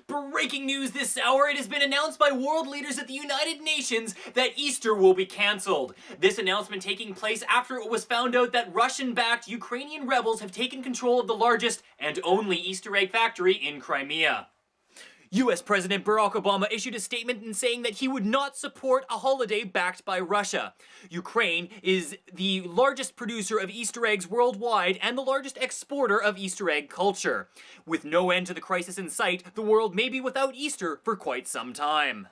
Breaking news this hour, it has been announced by world leaders at the United Nations that Easter will be cancelled. This announcement taking place after it was found out that Russian-backed Ukrainian rebels have taken control of the largest and only Easter egg factory in Crimea. US President Barack Obama issued a statement in saying that he would not support a holiday backed by Russia. Ukraine is the largest producer of Easter eggs worldwide and the largest exporter of Easter egg culture. With no end to the crisis in sight, the world may be without Easter for quite some time.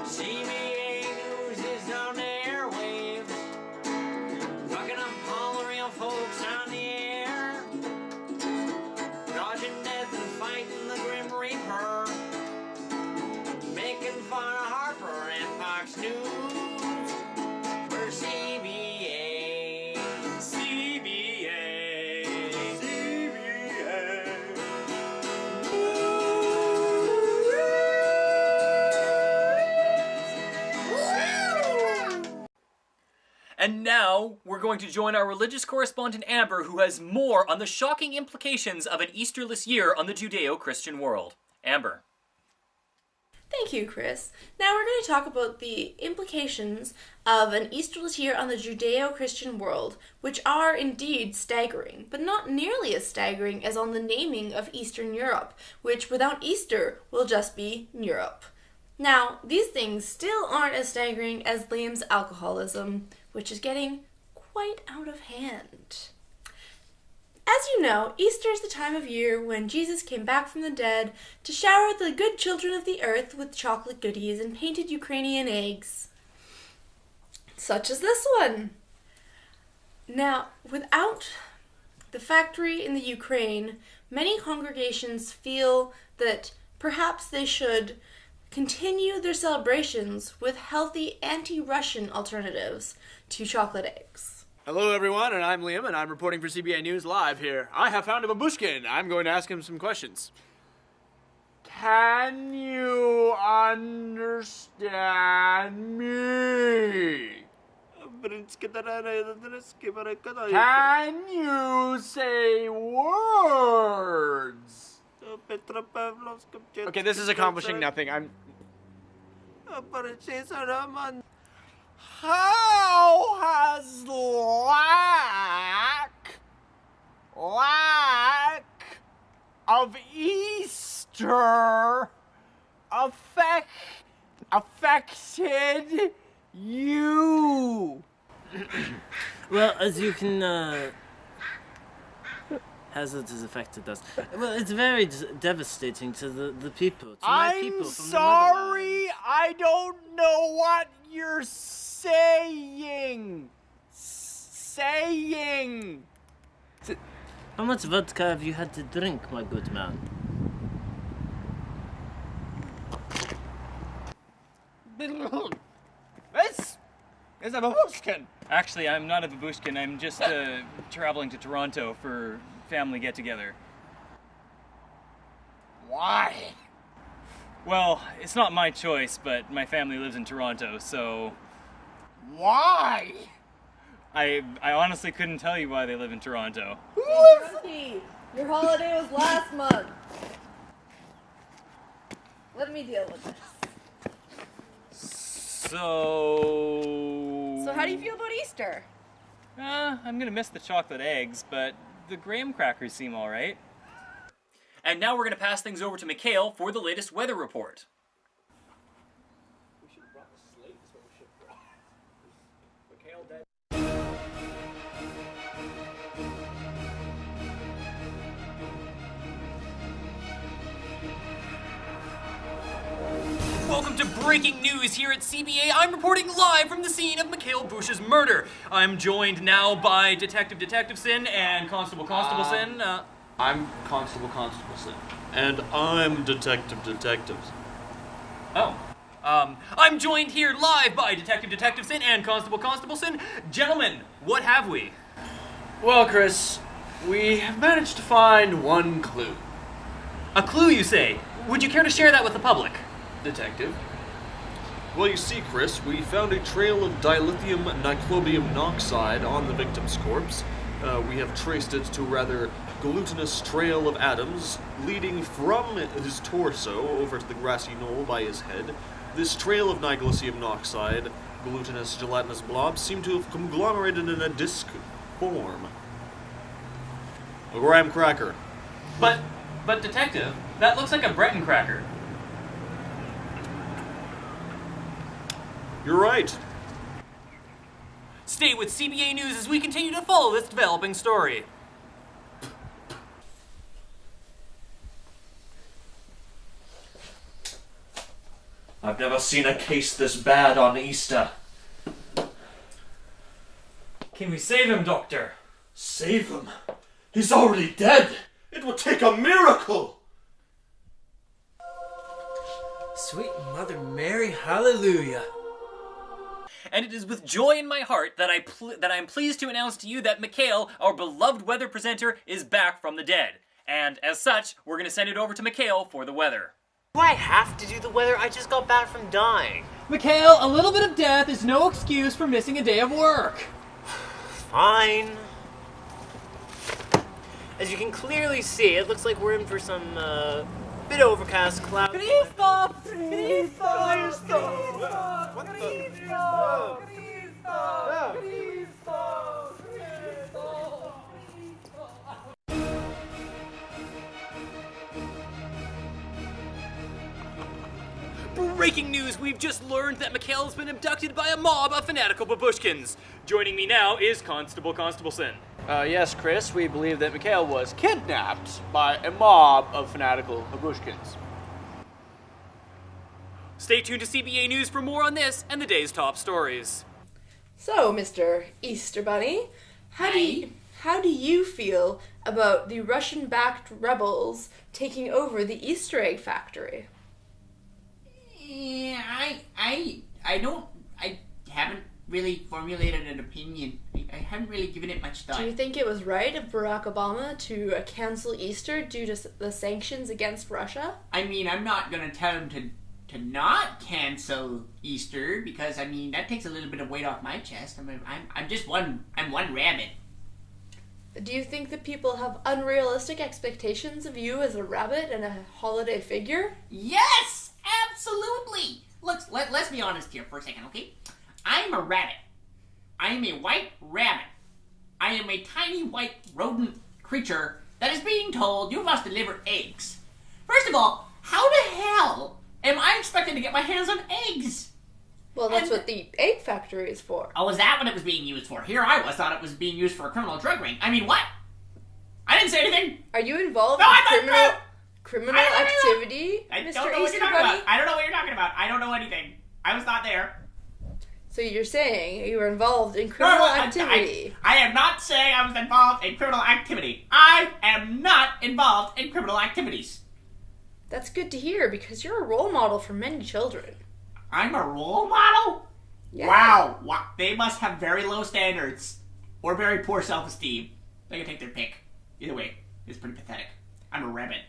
CBA News is on the airwaves, fucking up all the real folks on the air, dodging death and fighting the Grim Reaper, making fun of Harper and Fox News. We're CBA. CBA. And now, we're going to join our religious correspondent Amber, who has more on the shocking implications of an Easterless year on the Judeo-Christian world. Amber. Thank you, Chris. Now we're going to talk about the implications of an Easterless year on the Judeo-Christian world, which are indeed staggering, but not nearly as staggering as on the naming of Eastern Europe, which without Easter will just be Europe. Now, these things still aren't as staggering as Liam's alcoholism, which is getting quite out of hand. As you know, Easter is the time of year when Jesus came back from the dead to shower the good children of the earth with chocolate goodies and painted Ukrainian eggs. Such as this one. Now, without the factory in the Ukraine, many congregations feel that perhaps they should continue their celebrations with healthy anti-Russian alternatives to chocolate eggs. Hello everyone, and I'm Liam, and I'm reporting for CBA News Live here. I have found a babushkin. I'm going to ask him some questions. Can you understand me? Can you say words? Okay, this is accomplishing nothing. How has lack of Easter affected you? Well, as you can, has it affected us? Well, it's very devastating to the people, to my people from the motherland. I'm sorry, I don't know what you're saying. How much vodka have you had to drink, my good man? This is a babushkin. Actually, I'm not a babushkin. I'm just traveling to Toronto for family get-together. Why? Well, it's not my choice, but my family lives in Toronto, so Why? I honestly couldn't tell you why they live in Toronto. Rookie, your holiday was last month. Let me deal with this. So So how do you feel about Easter? I'm gonna miss the chocolate eggs, but the graham crackers seem alright. And now we're gonna pass things over to Mikhail for the latest weather report. Welcome to breaking news here at CBA. I'm reporting live from the scene of Mikhail Bush's murder. I'm joined now by Detective Sin and Constable Sin. I'm Constable Sin. And I'm Detective. Oh. I'm joined here live by Detective Sin and Constable Sin. Gentlemen, what have we? Well, Chris, we have managed to find one clue. A clue, you say? Would you care to share that with the public? Detective. Well, you see, Chris, we found a trail of dilithium niclobium oxide on the victim's corpse. We have traced it to a rather glutinous trail of atoms leading from his torso over to the grassy knoll by his head. This trail of niglicium oxide, glutinous gelatinous blobs, seem to have conglomerated in a disc form. A graham cracker. But detective, that looks like a Breton cracker. You're right. Stay with CBA News as we continue to follow this developing story. I've never seen a case this bad on Easter. Can we save him, Doctor? Save him? He's already dead. It would take a miracle. Sweet Mother Mary, hallelujah. And it is with joy in my heart that I am pleased to announce to you that Mikhail, our beloved weather presenter, is back from the dead. And as such, we're going to send it over to Mikhail for the weather. Do I have to do the weather? I just got back from dying. Mikhail, a little bit of death is no excuse for missing a day of work. Fine. As you can clearly see, it looks like we're in for some, bit overcast clouds. Breaking news, we've just learned that Mikhail has been abducted by a mob of fanatical babushkins. Joining me now is Constable Constableson. Yes, Chris, we believe that Mikhail was kidnapped by a mob of fanatical babushkins. Stay tuned to CBA News for more on this and the day's top stories. So, Mr. Easter Bunny, how do you feel about the Russian-backed rebels taking over the Easter egg factory? Yeah, I haven't really formulated an opinion. I haven't really given it much thought. Do you think it was right of Barack Obama to cancel Easter due to the sanctions against Russia? I mean, I'm not gonna tell him to not cancel Easter because I mean that takes a little bit of weight off my chest. I'm one rabbit. Do you think that people have unrealistic expectations of you as a rabbit and a holiday figure? Yes, absolutely. Look, let's be honest here for a second, okay? I'm a rabbit. I am a white rabbit. I am a tiny white rodent creature that is being told you must deliver eggs. First of all, how the hell am I expected to get my hands on eggs? Well, that's what the egg factory is for. Oh, is that what it was being used for? Here I was, thought it was being used for a criminal drug ring. I mean, what? I didn't say anything. Are you involved No, in I'm criminal activity, I Mr. don't know what Easter you're talking Bunny? about. I don't know what you're talking about. I don't know anything. I was not there. So you're saying you were involved in criminal No, activity? I am not saying I was involved in criminal activity. I am not involved in criminal activities. That's good to hear because you're a role model for many children. I'm a role model? Yeah. Wow. They must have very low standards or very poor self-esteem. They can take their pick. Either way, it's pretty pathetic. I'm a rabbit.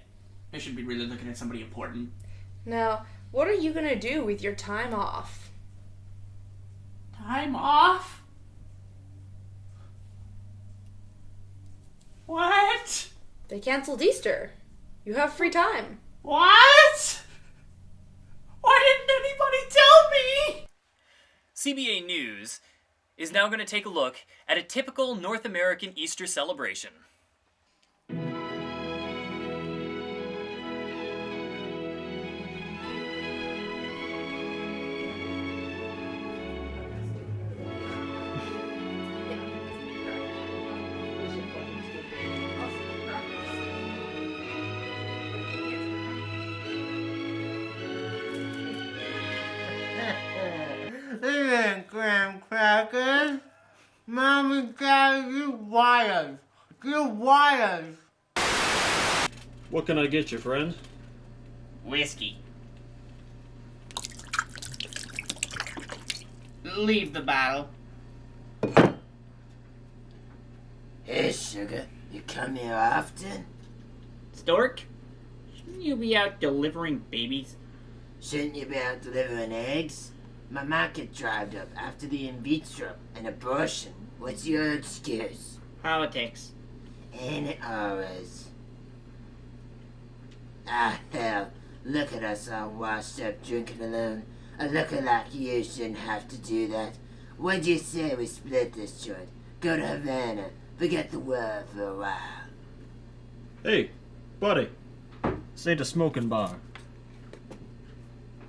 They should be really looking at somebody important. Now, what are you going to do with your time off? Time off? What? They canceled Easter. You have free time. What? Why didn't anybody tell me? CBA News is now going to take a look at a typical North American Easter celebration. Listen, graham crackers. Mom and Dad, you wired. You wired. What can I get you, friend? Whiskey. Leave the bottle. Hey, sugar. You come here often? Stork, shouldn't you be out delivering babies? Shouldn't you be out delivering eggs? My mom get dried up after the in vitro and abortion. What's your excuse? Politics. Ain't it always? Ah, hell. Look at us all washed up drinking alone. A looker like you shouldn't have to do that. What'd you say we split this joint? Go to Havana. Forget the world for a while. Hey, buddy. This ain't a smoking bar.